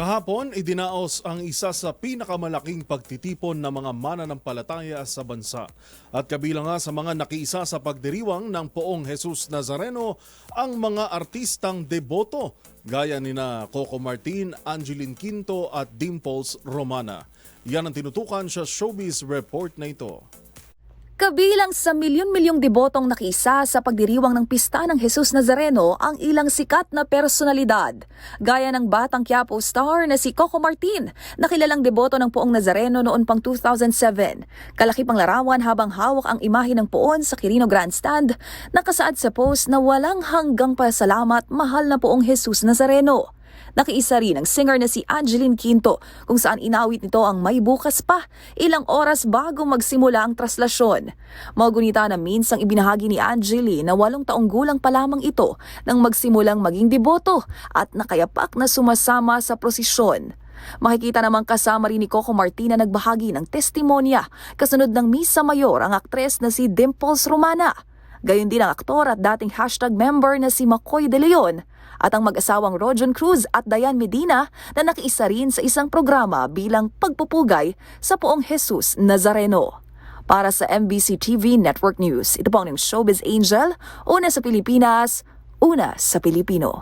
Kahapon, idinaos ang isa sa pinakamalaking pagtitipon ng mga mananampalataya sa bansa. At kabilang nga sa mga nakiisa sa pagdiriwang ng Poong Jesus Nazareno ang mga artistang deboto gaya nina Coco Martin, Angeline Quinto at Dimples Romana. Yan ang tinutukan sa Showbiz Report na ito. Kabilang sa milyon-milyong debotong nakiisa sa pagdiriwang ng Pista ng Jesus Nazareno ang ilang sikat na personalidad. Gaya ng batang Quiapo star na si Coco Martin, na kilalang deboto ng Poong Nazareno noon pang 2007. Kalaki pang larawan habang hawak ang imahe ng Poon sa Quirino Grandstand, nakasaad sa post na walang hanggang pasalamat, mahal na Poong Jesus Nazareno. Nakiisa rin ang singer na si Angeline Quinto kung saan inawit nito ang May Bukas Pa ilang oras bago magsimula ang traslasyon. Magunita na minsang ibinahagi ni Angeline na 8 taong gulang pa lamang ito nang magsimulang maging deboto at nakayapak na sumasama sa prosesyon. Makikita namang kasama rin ni Coco Martin na nagbahagi ng testimonya kasunod ng Misa Mayor ang aktres na si Dimples Romana. Gayon din ang aktor at dating hashtag member na si Makoy De Leon at ang mag-asawang Rojon Cruz at Diane Medina na nakiisa rin sa isang programa bilang pagpupugay sa Poong Jesus Nazareno. Para sa MBC TV Network News, ito po ang Showbiz Angel, una sa Pilipinas, una sa Pilipino.